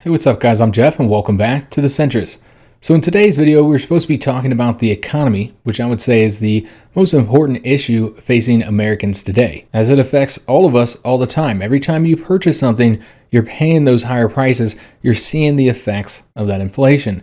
Hey, what's up guys? I'm Jeff and welcome back to the Centrist. So in today's video, we're supposed to be talking about the economy, which I would say is the most important issue facing Americans today, as it affects all of us all the time. Every time you purchase something, you're paying those higher prices, you're seeing the effects of that inflation.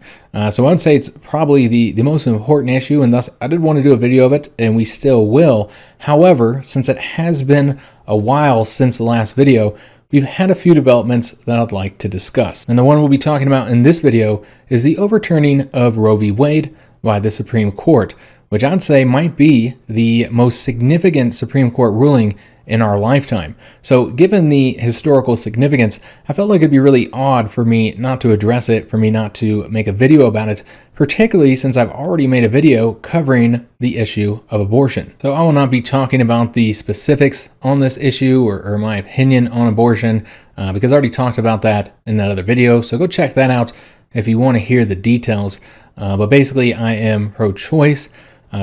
So I would say it's probably the most important issue, and thus I did want to do a video of it, and we still will. However, since it has been a while since the last video, we've had a few developments that I'd like to discuss. And the one we'll be talking about in this video is the overturning of Roe v. Wade by the Supreme Court, which I'd say might be the most significant Supreme Court ruling in our lifetime. So given the historical significance, I felt like it'd be really odd for me not to address it, for me not to make a video about it, particularly since I've already made a video covering the issue of abortion. So I will not be talking about the specifics on this issue or my opinion on abortion, because I already talked about that in another video. So go check that out if you want to hear the details. But basically, I am pro-choice.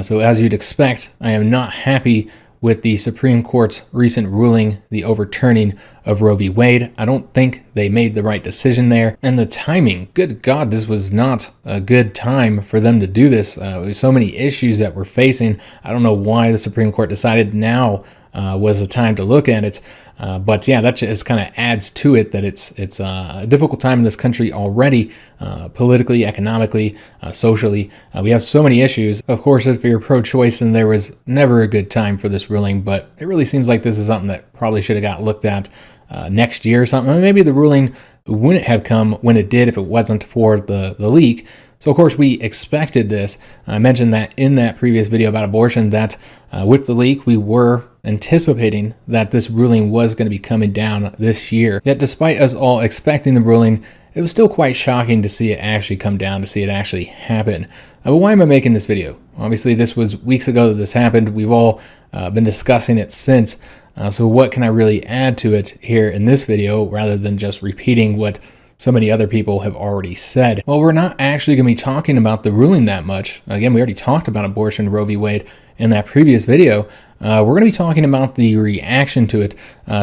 So as you'd expect, I am not happy with the Supreme Court's recent ruling, the overturning of Roe v. Wade. I don't think they made the right decision there. And the timing, good God, this was not a good time for them to do this. With so many issues that we're facing, I don't know why the Supreme Court decided now was the time to look at it. But yeah, that just kind of adds to it that it's a difficult time in this country already, politically, economically, socially. We have so many issues. Of course, if you're pro-choice, then there was never a good time for this ruling, but it really seems like this is something that probably should have got looked at next year or something. Maybe the ruling wouldn't have come when it did if it wasn't for the leak. So of course we expected this. I mentioned that in that previous video about abortion that with the leak we were anticipating that this ruling was going to be coming down this year. Yet despite us all expecting the ruling, it was still quite shocking to see it actually come down, to see it actually happen. But why am I making this video? Obviously this was weeks ago that this happened. We've all been discussing it since. So what can I really add to it here in this video rather than just repeating what so many other people have already said? Well, we're not actually going to be talking about the ruling that much. Again, we already talked about abortion, Roe v. Wade, in that previous video. We're going to be talking about the reaction to it,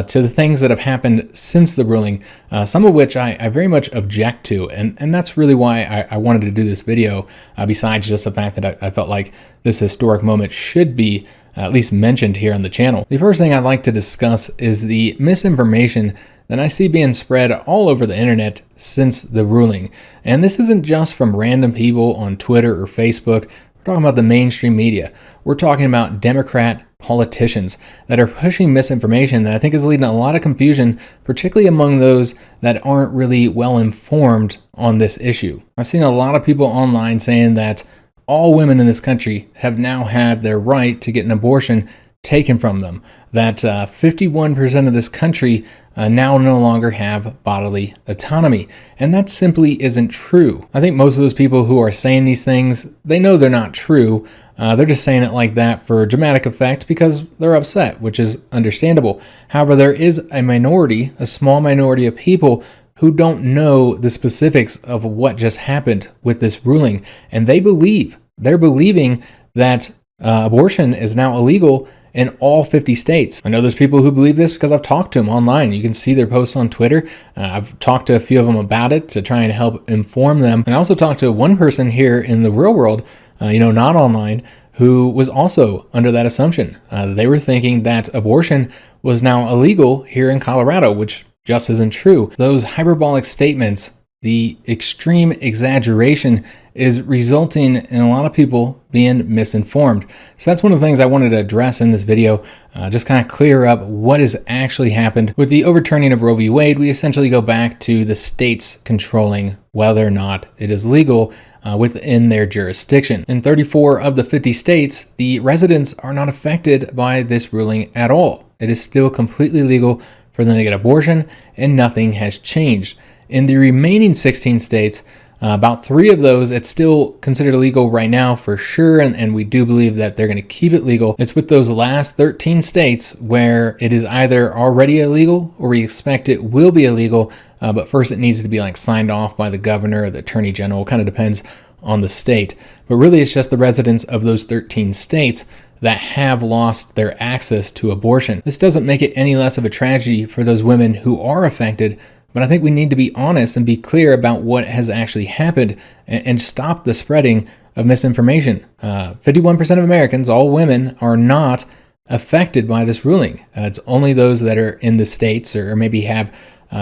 to the things that have happened since the ruling, some of which I very much object to. And that's really why I wanted to do this video, besides just the fact that I felt like this historic moment should be at least mentioned here on the channel. The first thing I'd like to discuss is the misinformation that I see being spread all over the internet since the ruling. And this isn't just from random people on Twitter or Facebook. We're talking about the mainstream media. We're talking about Democrat politicians that are pushing misinformation that I think is leading to a lot of confusion, particularly among those that aren't really well informed on this issue. I've seen a lot of people online saying that all women in this country have now had their right to get an abortion taken from them, that 51% of this country now no longer have bodily autonomy. And that simply isn't true. I think most of those people who are saying these things, they know they're not true. They're just saying it like that for dramatic effect because they're upset, which is understandable. However, there is a minority, a small minority of people who don't know the specifics of what just happened with this ruling. And they're believing that abortion is now illegal in all 50 states. I know there's people who believe this because I've talked to them online. You can see their posts on Twitter. I've talked to a few of them about it to try and help inform them. And I also talked to one person here in the real world, not online, who was also under that assumption. They were thinking that abortion was now illegal here in Colorado, which just isn't true. Those hyperbolic statements, the extreme exaggeration is resulting in a lot of people being misinformed. So that's one of the things I wanted to address in this video, just kind of clear up what has actually happened. With the overturning of Roe v. Wade, we essentially go back to the states controlling whether or not it is legal within their jurisdiction. In 34 of the 50 states, the residents are not affected by this ruling at all. It is still completely legal for them to get abortion, and nothing has changed. In the remaining 16 states, about 3 of those, it's still considered illegal right now for sure, and we do believe that they're going to keep it legal. It's with those last 13 states where it is either already illegal or we expect it will be illegal, but first it needs to be signed off by the governor or the attorney general. Kind of depends on the state. But really it's just the residents of those 13 states that have lost their access to abortion. This doesn't make it any less of a tragedy for those women who are affected but I think we need to be honest and be clear about what has actually happened and stop the spreading of misinformation. 51% of Americans, all women, are not affected by this ruling. It's only those that are in the states or maybe have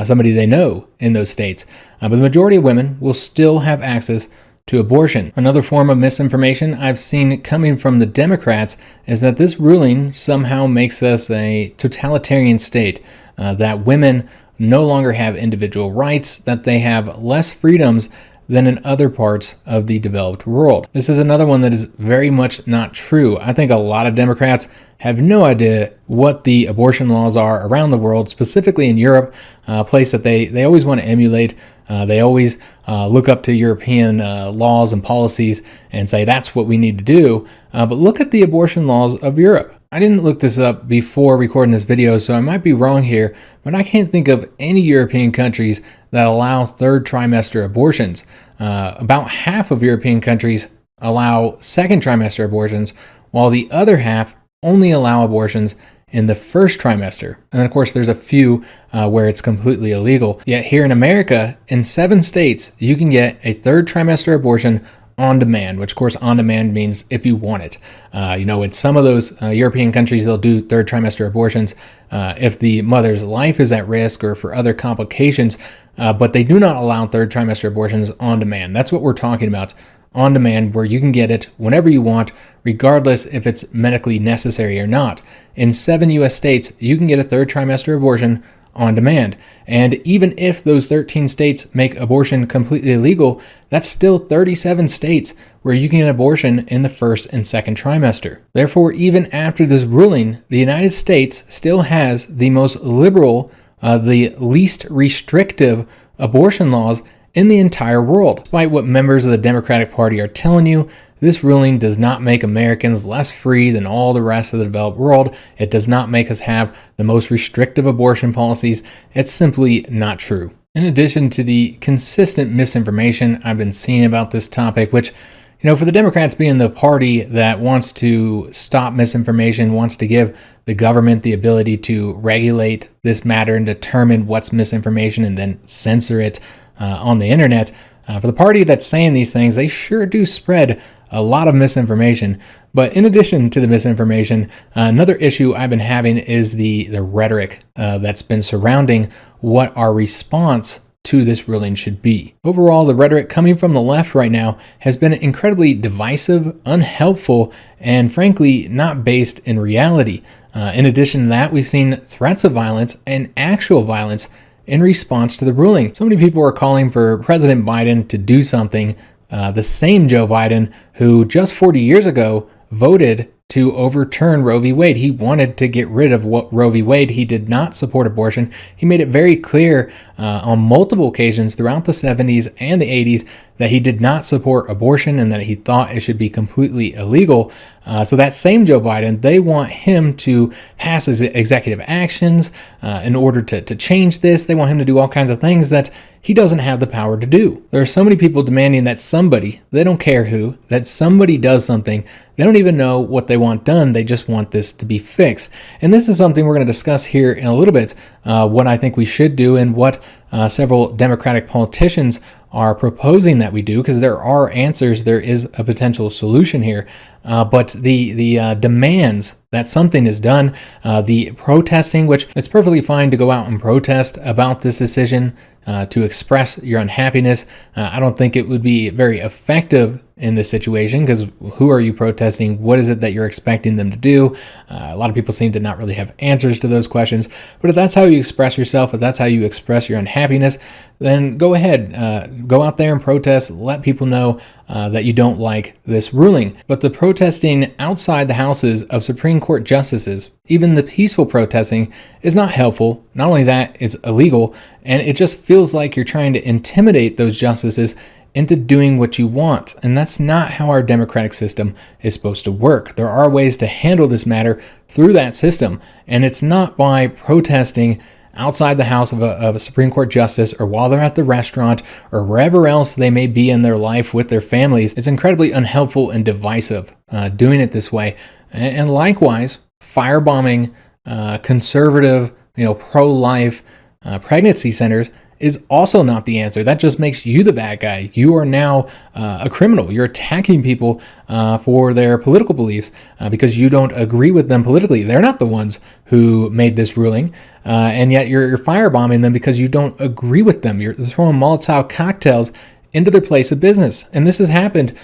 somebody they know in those states. But the majority of women will still have access to abortion. Another form of misinformation I've seen coming from the Democrats is that this ruling somehow makes us a totalitarian state, that women no longer have individual rights, that they have less freedoms than in other parts of the developed world. This is another one that is very much not true. I think a lot of Democrats have no idea what the abortion laws are around the world, specifically in Europe, a place that they always want to emulate. They always look up to European laws and policies and say that's what we need to do. But look at the abortion laws of Europe. I didn't look this up before recording this video, so I might be wrong here, but I can't think of any European countries that allow third trimester abortions. About half of European countries allow second trimester abortions, while the other half only allow abortions in the first trimester. And then, of course, there's a few where it's completely illegal. Yet here in America, in 7 states, you can get a third trimester abortion on demand, which of course on demand means if you want it. In some of those European countries, they'll do third trimester abortions if the mother's life is at risk or for other complications, but they do not allow third trimester abortions on demand. That's what we're talking about, on demand, where you can get it whenever you want, regardless if it's medically necessary or not. In 7 US states, you can get a third trimester abortion on demand. And even if those 13 states make abortion completely illegal, that's still 37 states where you can get abortion in the first and second trimester. Therefore, even after this ruling, the United States still has the most liberal, the least restrictive abortion laws in the entire world. Despite what members of the Democratic Party are telling you, this ruling does not make Americans less free than all the rest of the developed world. It does not make us have the most restrictive abortion policies. It's simply not true. In addition to the consistent misinformation I've been seeing about this topic, which, for the Democrats being the party that wants to stop misinformation, wants to give the government the ability to regulate this matter and determine what's misinformation and then censor it on the internet, for the party that's saying these things, they sure do spread a lot of misinformation. But in addition to the misinformation, another issue I've been having is the rhetoric that's been surrounding what our response to this ruling should be. Overall, the rhetoric coming from the left right now has been incredibly divisive, unhelpful, and frankly, not based in reality. In addition to that, we've seen threats of violence and actual violence in response to the ruling. So many people are calling for President Biden to do something. The same Joe Biden who just 40 years ago voted to overturn Roe v. Wade. He wanted to get rid of Roe v. Wade. He did not support abortion. He made it very clear on multiple occasions throughout the 70s and the 80s that he did not support abortion and that he thought it should be completely illegal. So that same Joe Biden, they want him to pass his executive actions in order to change this. They want him to do all kinds of things that he doesn't have the power to do. There are so many people demanding that somebody, they don't care who, that somebody does something. They don't even know what they want done. They just want this to be fixed. And this is something we're going to discuss here in a little bit, what I think we should do and what several Democratic politicians are proposing that we do, because there are answers, there is a potential solution here. But the demands that something is done, the protesting, which it's perfectly fine to go out and protest about this decision, to express your unhappiness. I don't think it would be very effective in this situation, because who are you protesting? What is it that you're expecting them to do? A lot of people seem to not really have answers to those questions. But if that's how you express yourself, if that's how you express your unhappiness, then go ahead, go out there and protest, let people know that you don't like this ruling. But the protesting outside the houses of Supreme Court justices, even the peaceful protesting, is not helpful. Not only that, it's illegal, and it just feels like you're trying to intimidate those justices into doing what you want. And that's not how our democratic system is supposed to work. There are ways to handle this matter through that system, and it's not by protesting outside the house of a Supreme Court justice, or while they're at the restaurant, or wherever else they may be in their life with their families. It's incredibly unhelpful and divisive doing it this way. And likewise, firebombing conservative, pro-life pregnancy centers is also not the answer. That just makes you the bad guy. You are now a criminal. You're attacking people for their political beliefs because you don't agree with them politically. They're not the ones who made this ruling, and yet you're firebombing them because you don't agree with them. You're throwing Molotov cocktails into their place of business. And this has happened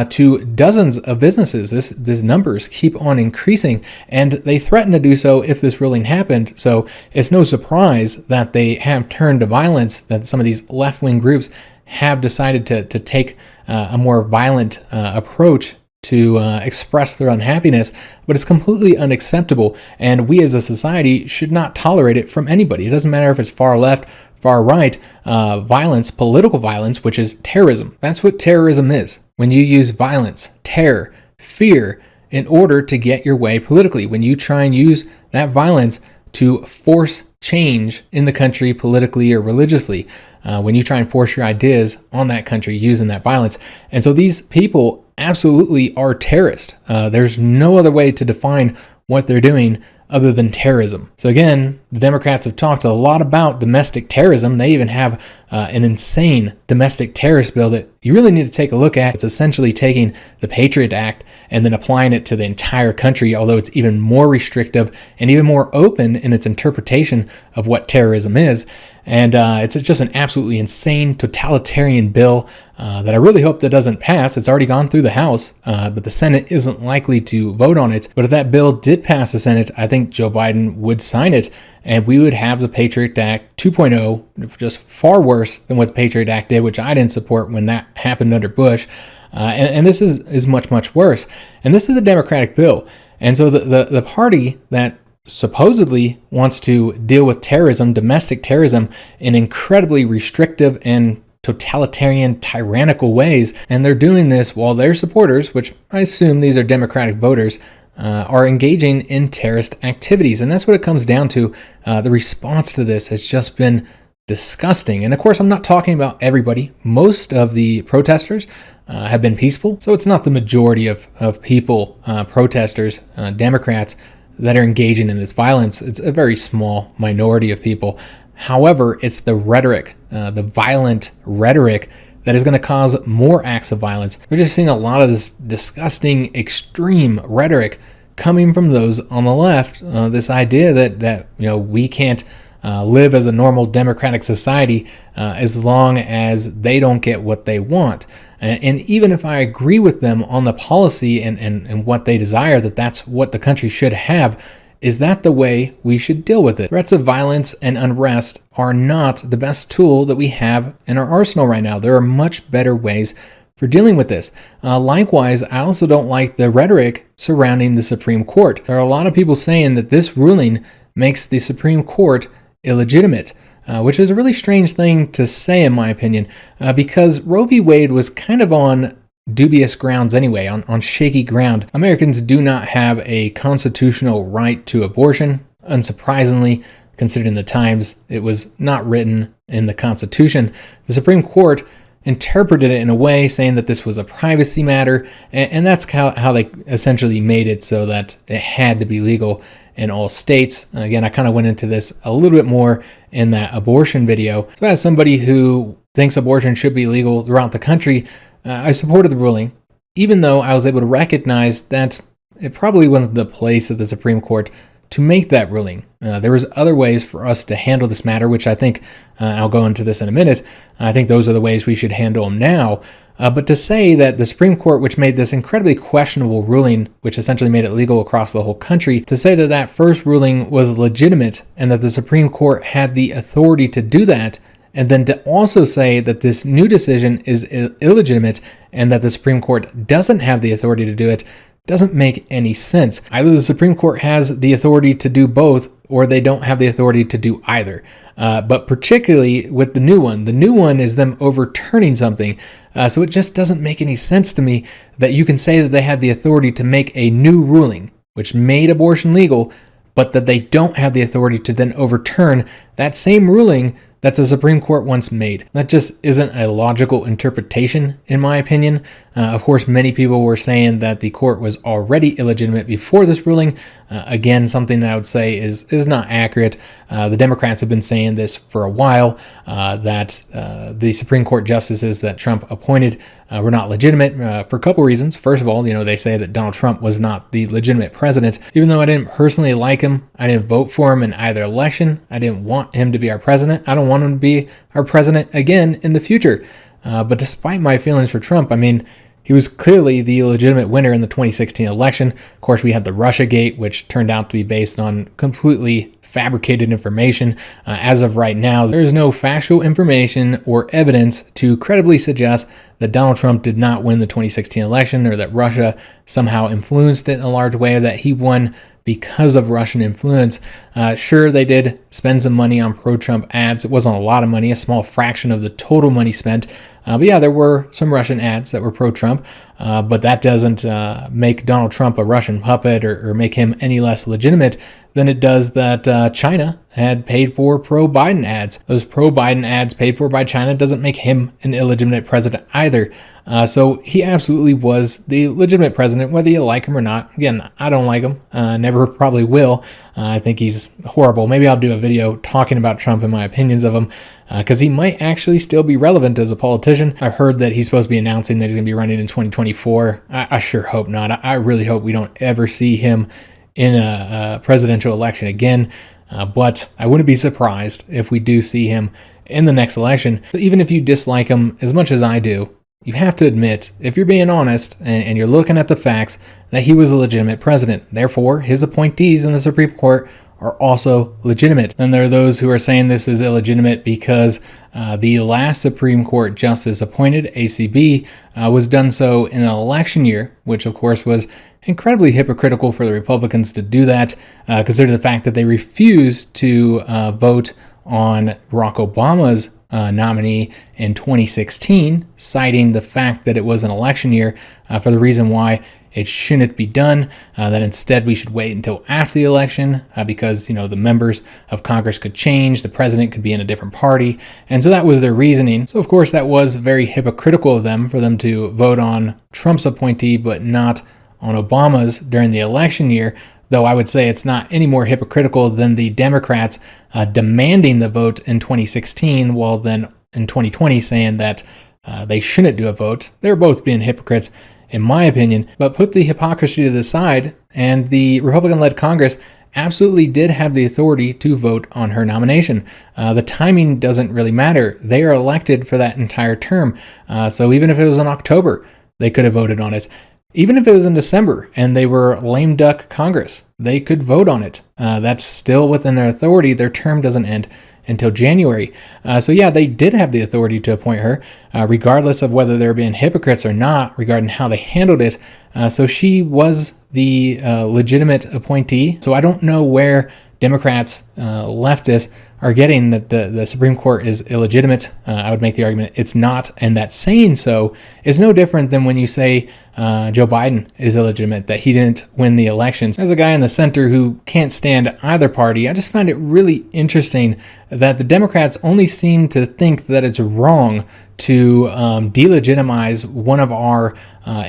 to dozens of businesses. These numbers keep on increasing, and they threaten to do so if this ruling happened. So it's no surprise that they have turned to violence, that some of these left-wing groups have decided to take a more violent approach to express their unhappiness, but it's completely unacceptable, and we as a society should not tolerate it from anybody. It doesn't matter if it's far left, far right, violence, political violence, which is terrorism. That's what terrorism is. When you use violence, terror, fear in order to get your way politically, when you try and use that violence to force change in the country politically or religiously, when you try and force your ideas on that country using that violence. And so these people absolutely are terrorists. There's no other way to define what they're doing other than terrorism. So again, the Democrats have talked a lot about domestic terrorism. They even have an insane domestic terrorist bill that you really need to take a look at. It's essentially taking the Patriot Act and then applying it to the entire country, although it's even more restrictive and even more open in its interpretation of what terrorism is. And it's just an absolutely insane totalitarian bill that I really hope that doesn't pass. It's already gone through the House, but the Senate isn't likely to vote on it. But if that bill did pass the Senate, I think Joe Biden would sign it, and we would have the Patriot Act 2.0, just far worse than what the Patriot Act did, which I didn't support when that happened under Bush. And this is much, much worse. And this is a Democratic bill. And so the party that supposedly wants to deal with terrorism, domestic terrorism, in incredibly restrictive and totalitarian, tyrannical ways. And they're doing this while their supporters, which I assume these are Democratic voters, are engaging in terrorist activities. And that's what it comes down to. The response to this has just been disgusting. And of course, I'm not talking about everybody. Most of the protesters have been peaceful. So it's not the majority of people, protesters, Democrats, that are engaging in this violence. It's a very small minority of people. However, it's the rhetoric, the violent rhetoric, that is going to cause more acts of violence. We're just seeing a lot of this disgusting, extreme rhetoric coming from those on the left. This idea that we can't live as a normal democratic society as long as they don't get what they want. And even if I agree with them on the policy and what they desire, that's what the country should have, is that the way we should deal with it? Threats of violence and unrest are not the best tool that we have in our arsenal right now. There are much better ways for dealing with this. Likewise, I also don't like the rhetoric surrounding the Supreme Court. There are a lot of people saying that this ruling makes the Supreme Court illegitimate, which is a really strange thing to say, in my opinion, because Roe v. Wade was kind of on dubious grounds anyway, on shaky ground. Americans do not have a constitutional right to abortion. Unsurprisingly, considering the times, it was not written in the Constitution. The Supreme Court interpreted it in a way saying that this was a privacy matter, and that's how they essentially made it so that it had to be legal in all states. Again, I kind of went into this a little bit more in that abortion video. So as somebody who thinks abortion should be legal throughout the country, I supported the ruling, even though I was able to recognize that it probably wasn't the place of the Supreme Court to make that ruling. There was other ways for us to handle this matter, which I think, I'll go into this in a minute, I think those are the ways we should handle them now. But to say that the Supreme Court, which made this incredibly questionable ruling, which essentially made it legal across the whole country, to say that that first ruling was legitimate and that the Supreme Court had the authority to do that, and then to also say that this new decision is illegitimate and that the Supreme Court doesn't have the authority to do it, doesn't make any sense. Either the Supreme Court has the authority to do both, or they don't have the authority to do either. But particularly with the new one is them overturning something. So it just doesn't make any sense to me that you can say that they had the authority to make a new ruling, which made abortion legal, but that they don't have the authority to then overturn that same ruling that the Supreme Court once made. That just isn't a logical interpretation, in my opinion. Of course, many people were saying that the court was already illegitimate before this ruling. Again, something that I would say is not accurate. The Democrats have been saying this for a while, that the Supreme Court justices that Trump appointed were not legitimate for a couple reasons. First of all, they say that Donald Trump was not the legitimate president. Even though I didn't personally like him, I didn't vote for him in either election. I didn't want him to be our president. I don't want him to be our president again in the future. But despite my feelings for Trump, he was clearly the legitimate winner in the 2016 election. Of course, we had the Russiagate, which turned out to be based on completely fabricated information. As of right now, there is no factual information or evidence to credibly suggest that Donald Trump did not win the 2016 election, or that Russia somehow influenced it in a large way, or that he won because of Russian influence. Sure, they did spend some money on pro-Trump ads. It wasn't a lot of money, a small fraction of the total money spent. But yeah, there were some Russian ads that were pro-Trump, but that doesn't make Donald Trump a Russian puppet or make him any less legitimate than it does that China had paid for pro-Biden ads. Those pro-Biden ads paid for by China doesn't make him an illegitimate president either. So he absolutely was the legitimate president, whether you like him or not. Again, I don't like him. Never probably will. I think he's horrible. Maybe I'll do a video talking about Trump and my opinions of him, because he might actually still be relevant as a politician. I've heard that he's supposed to be announcing that he's going to be running in 2024. I sure hope not. I really hope we don't ever see him in a presidential election again. But I wouldn't be surprised if we do see him in the next election. But even if you dislike him as much as I do, you have to admit, if you're being honest and you're looking at the facts, that he was a legitimate president. Therefore, his appointees in the Supreme Court are also legitimate. And there are those who are saying this is illegitimate because the last Supreme Court justice appointed, ACB, was done so in an election year, which of course was incredibly hypocritical for the Republicans to do that, considering the fact that they refused to vote on Barack Obama's nominee in 2016, citing the fact that it was an election year for the reason why it shouldn't be done, that instead we should wait until after the election because, the members of Congress could change, the president could be in a different party, and so that was their reasoning. So of course that was very hypocritical of them for them to vote on Trump's appointee but not on Obama's during the election year, though I would say it's not any more hypocritical than the Democrats demanding the vote in 2016, while then in 2020 saying that they shouldn't do a vote. They're both being hypocrites, in my opinion. But put the hypocrisy to the side, and the Republican-led Congress absolutely did have the authority to vote on her nomination. The timing doesn't really matter. They are elected for that entire term. So even if it was in October, they could have voted on it. Even if it was in December and they were lame duck Congress, they could vote on it. That's still within their authority. Their term doesn't end until January. So yeah, they did have the authority to appoint her, regardless of whether they were being hypocrites or not regarding how they handled it. So she was the legitimate appointee. So I don't know where Democrats, leftists, are getting that the Supreme Court is illegitimate. I would make the argument it's not, and that saying so is no different than when you say Joe Biden is illegitimate, that he didn't win the elections. As a guy in the center who can't stand either party, I just find it really interesting that the Democrats only seem to think that it's wrong to delegitimize one of our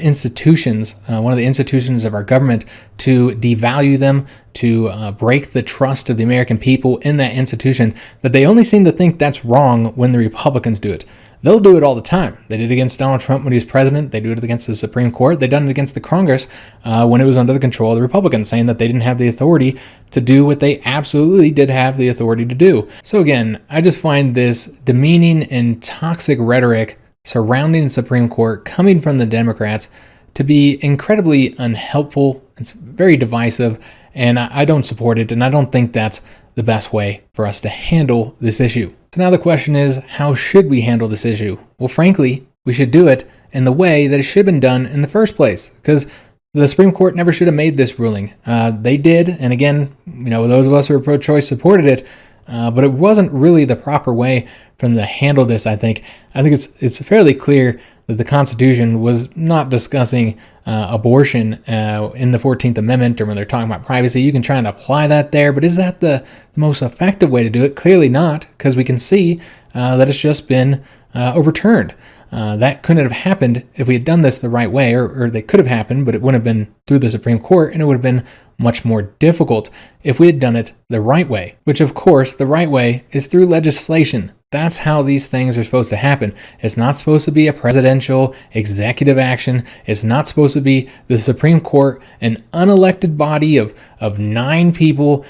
institutions, one of the institutions of our government, to devalue them, to break the trust of the American people in that institution, that they only seem to think that's wrong when the Republicans do it. They'll do it all the time. They did it against Donald Trump when he was president. They do it against the Supreme Court. They've done it against the Congress when it was under the control of the Republicans, saying that they didn't have the authority to do what they absolutely did have the authority to do. So again, I just find this demeaning and toxic rhetoric surrounding the Supreme Court coming from the Democrats to be incredibly unhelpful. It's very divisive, and I don't support it, and I don't think that's the best way for us to handle this issue. So now the question is, how should we handle this issue? Well, frankly, we should do it in the way that it should have been done in the first place, because the Supreme Court never should have made this ruling. They did, and again, those of us who are pro-choice supported it, but it wasn't really the proper way for them to handle this, I think. I think it's fairly clear that the Constitution was not discussing abortion in the 14th Amendment, or when they're talking about privacy. You can try and apply that there, but is that the most effective way to do it? Clearly not, because we can see that it's just been overturned. That couldn't have happened if we had done this the right way, or they could have happened, but it wouldn't have been through the Supreme Court, and it would have been much more difficult if we had done it the right way, which of course the right way is through legislation. That's how these things are supposed to happen. It's not supposed to be a presidential executive action. It's not supposed to be the Supreme Court, an unelected body of 9 people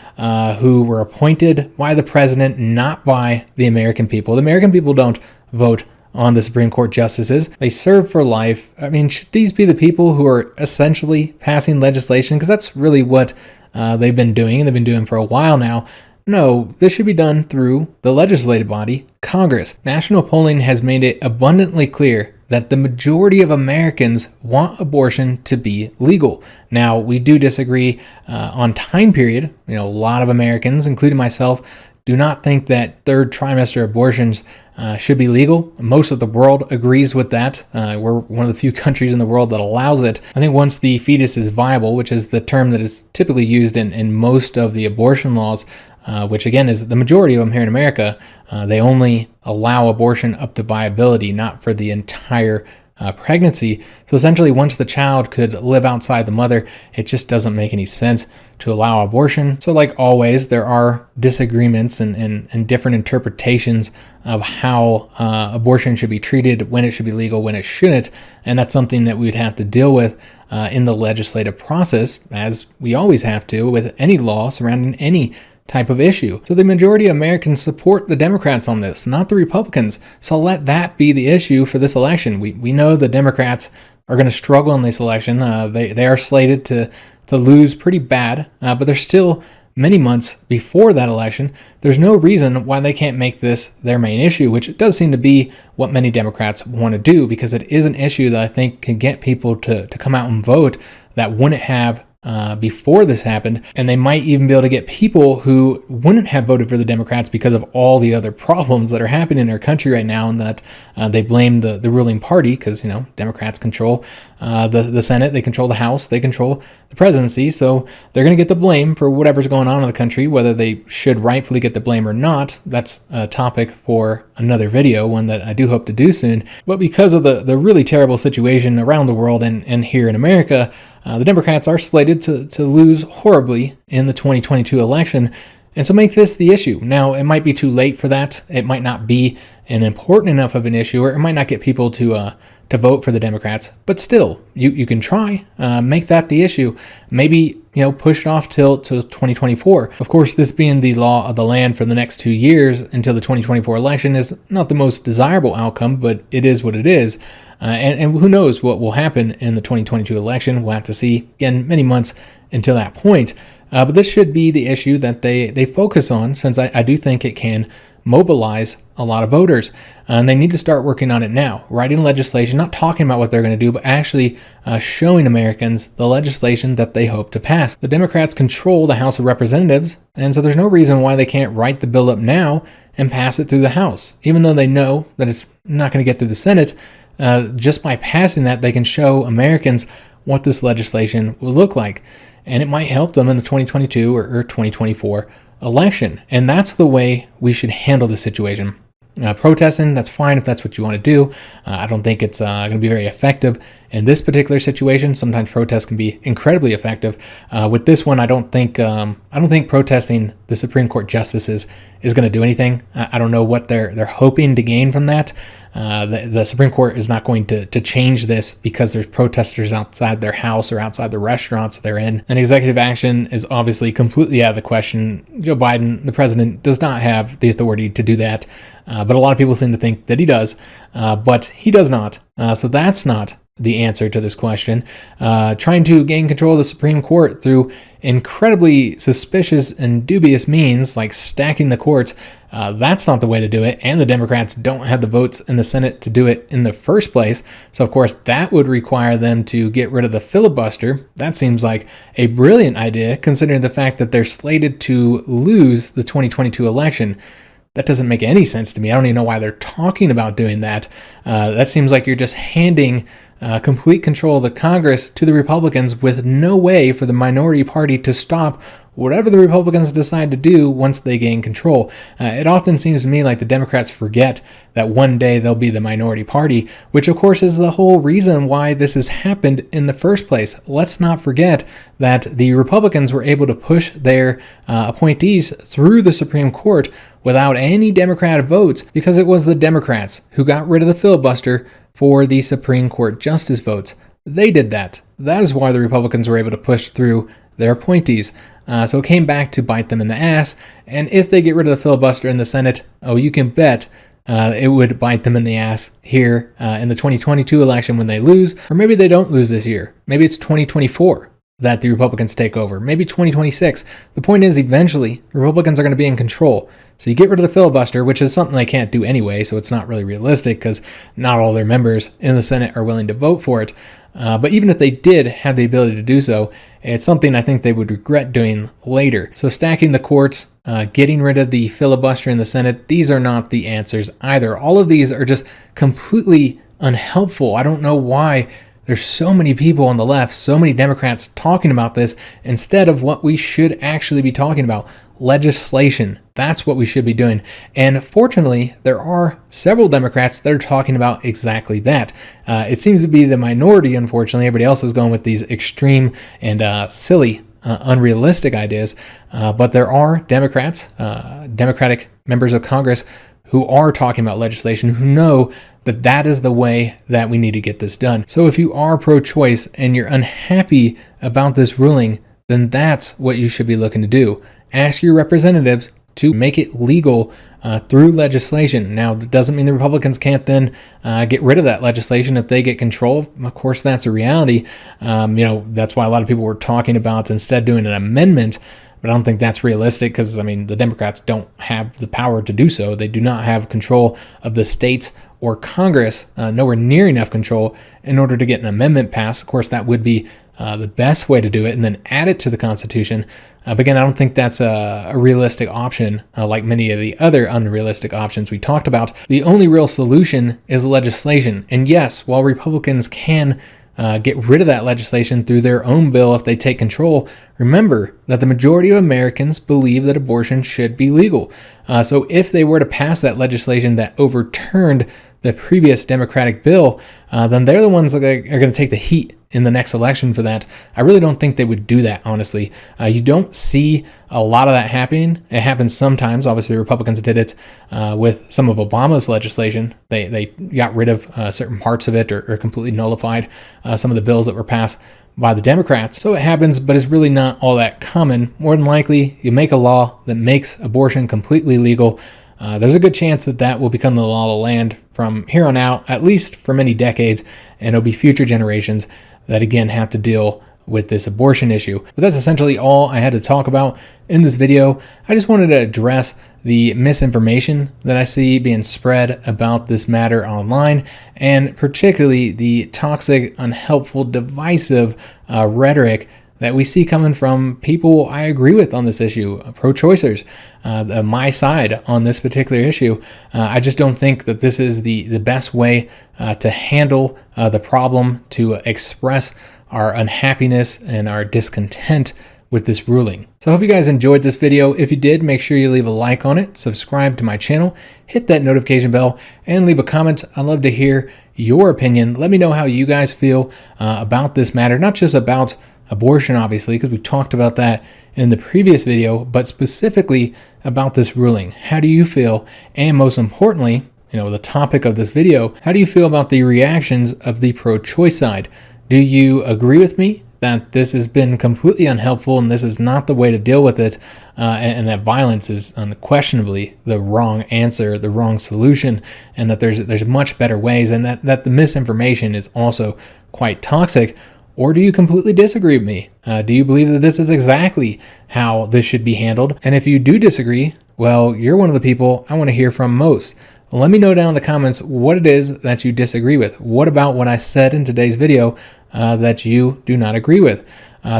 who were appointed by the president, not by the American people. The American people don't vote on the Supreme Court justices. They serve for life. I mean, should these be the people who are essentially passing legislation? Because that's really what they've been doing, and they've been doing for a while now. No, this should be done through the legislative body, Congress. National polling has made it abundantly clear that the majority of Americans want abortion to be legal. Now, we do disagree on time period. A lot of Americans, including myself, do not think that third trimester abortions should be legal. Most of the world agrees with that. We're one of the few countries in the world that allows it. I think once the fetus is viable, which is the term that is typically used in most of the abortion laws, which again is the majority of them here in America, they only allow abortion up to viability, not for the entire pregnancy. So essentially, once the child could live outside the mother, it just doesn't make any sense to allow abortion. So like always, there are disagreements and different interpretations of how abortion should be treated, when it should be legal, when it shouldn't. And that's something that we'd have to deal with in the legislative process, as we always have to with any law surrounding any type of issue. So the majority of Americans support the Democrats on this, not the Republicans. So let that be the issue for this election. We know the Democrats are going to struggle in this election. They are slated to lose pretty bad, but there's still many months before that election. There's no reason why they can't make this their main issue, which does seem to be what many Democrats want to do, because it is an issue that I think can get people to come out and vote that wouldn't have before this happened, and they might even be able to get people who wouldn't have voted for the Democrats because of all the other problems that are happening in our country right now, and that they blame the ruling party because Democrats control the Senate, they control the House, they control the presidency, so they're going to get the blame for whatever's going on in the country. Whether they should rightfully get the blame or not, that's a topic for another video, one that I do hope to do soon. But because of the really terrible situation around the world and here in America, the Democrats are slated to lose horribly in the 2022 election, and so make this the issue. Now, it might be too late for that. It might not be an important enough of an issue, or it might not get people to vote for the Democrats. But still, you can try, make that the issue. Maybe push it off till 2024. Of course, this being the law of the land for the next 2 years until the 2024 election is not the most desirable outcome, but it is what it is. And who knows what will happen in the 2022 election. We'll have to see, again, many months until that point. But this should be the issue that they focus on, since I do think it can mobilize a lot of voters. And they need to start working on it now, writing legislation, not talking about what they're going to do, but actually showing Americans the legislation that they hope to pass. The Democrats control the House of Representatives, and so there's no reason why they can't write the bill up now and pass it through the House. Even though they know that it's not going to get through the Senate, just by passing that, they can show Americans what this legislation will look like. And it might help them in the 2022 or 2024 election. And that's the way we should handle the situation. Protesting, that's fine if that's what you want to do. I don't think it's going to be very effective in this particular situation. Sometimes protests can be incredibly effective. With this one, I don't think protesting the Supreme Court justices is going to do anything. I don't know what they're hoping to gain from that. The Supreme Court is not going to change this because there's protesters outside their house or outside the restaurants they're in. And executive action is obviously completely out of the question. Joe Biden, the president, does not have the authority to do that. But a lot of people seem to think that he does, but he does not. So that's not the answer to this question. Trying to gain control of the Supreme Court through incredibly suspicious and dubious means like stacking the courts, that's not the way to do it. And the Democrats don't have the votes in the Senate to do it in the first place. So of course that would require them to get rid of the filibuster. That seems like a brilliant idea considering the fact that they're slated to lose the 2022 election. That doesn't make any sense to me. I don't even know why they're talking about doing that. That seems like you're just handing complete control of the Congress to the Republicans with no way for the minority party to stop whatever the Republicans decide to do once they gain control. It often seems to me like the Democrats forget that one day they'll be the minority party, which of course is the whole reason why this has happened in the first place. Let's not forget that the Republicans were able to push their appointees through the Supreme Court without any Democratic votes because it was the Democrats who got rid of the filibuster for the Supreme Court justice votes. They did that. That is why the Republicans were able to push through their appointees. So it came back to bite them in the ass. And if they get rid of the filibuster in the Senate, oh, you can bet it would bite them in the ass here in the 2022 election when they lose. Or maybe they don't lose this year. Maybe it's 2024 that the Republicans take over. Maybe 2026. The point is, eventually, the Republicans are going to be in control. So you get rid of the filibuster, which is something they can't do anyway, so it's not really realistic because not all their members in the Senate are willing to vote for it. But even if they did have the ability to do so, it's something I think they would regret doing later. So stacking the courts, getting rid of the filibuster in the Senate, these are not the answers either. All of these are just completely unhelpful. I don't know why there's so many people on the left, so many Democrats talking about this instead of what we should actually be talking about. Legislation. That's what we should be doing. And fortunately, there are several Democrats that are talking about exactly that. It seems to be the minority, unfortunately. Everybody else is going with these extreme and silly, unrealistic ideas. But there are Democrats, Democratic members of Congress, who are talking about legislation, who know that that is the way that we need to get this done. So if you are pro-choice and you're unhappy about this ruling, then that's what you should be looking to do. Ask your representatives to make it legal through legislation. Now, that doesn't mean the Republicans can't then get rid of that legislation if they get control. Of course, that's a reality. That's why a lot of people were talking about instead doing an amendment. But I don't think that's realistic because, the Democrats don't have the power to do so. They do not have control of the states or Congress, nowhere near enough control in order to get an amendment passed. Of course, that would be the best way to do it and then add it to the Constitution. But again, I don't think that's a realistic option like many of the other unrealistic options we talked about. The only real solution is legislation. And yes, while Republicans can get rid of that legislation through their own bill if they take control, remember that the majority of Americans believe that abortion should be legal. So if they were to pass that legislation that overturned the previous Democratic bill, then they're the ones that are going to take the heat in the next election for that. I really don't think they would do that, honestly. You don't see a lot of that happening. It happens sometimes. Obviously, the Republicans did it with some of Obama's legislation. They got rid of certain parts of it or completely nullified some of the bills that were passed by the Democrats. So it happens, but it's really not all that common. More than likely, you make a law that makes abortion completely legal. There's a good chance that that will become the law of the land from here on out, at least for many decades, and it'll be future generations that again have to deal with this abortion issue. But that's essentially all I had to talk about in this video. I just wanted to address the misinformation that I see being spread about this matter online, and particularly the toxic, unhelpful, divisive rhetoric that we see coming from people I agree with on this issue, pro-choicers, my side on this particular issue. I just don't think that this is the best way to handle the problem, to express our unhappiness and our discontent with this ruling. So I hope you guys enjoyed this video. If you did, make sure you leave a like on it, subscribe to my channel, hit that notification bell, and leave a comment. I'd love to hear your opinion. Let me know how you guys feel about this matter, not just about abortion, obviously, because we talked about that in the previous video, but specifically about this ruling. How do you feel? And most importantly, the topic of this video, how do you feel about the reactions of the pro-choice side? Do you agree with me that this has been completely unhelpful and this is not the way to deal with it, and that violence is unquestionably the wrong answer, the wrong solution, and that there's much better ways, and that the misinformation is also quite toxic? Or do you completely disagree with me? Do you believe that this is exactly how this should be handled? And if you do disagree, well, you're one of the people I want to hear from most. Let me know down in the comments what it is that you disagree with. What about what I said in today's video that you do not agree with?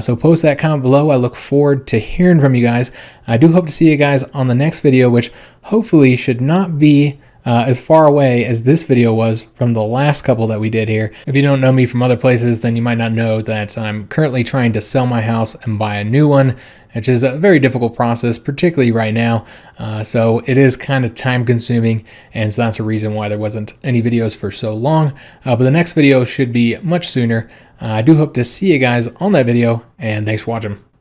So post that comment below. I look forward to hearing from you guys. I do hope to see you guys on the next video, which hopefully should not be as far away as this video was from the last couple that we did here. If you don't know me from other places, then you might not know that I'm currently trying to sell my house and buy a new one, which is a very difficult process, particularly right now. So it is kind of time consuming, and so that's a reason why there wasn't any videos for so long. But the next video should be much sooner. I do hope to see you guys on that video, and thanks for watching.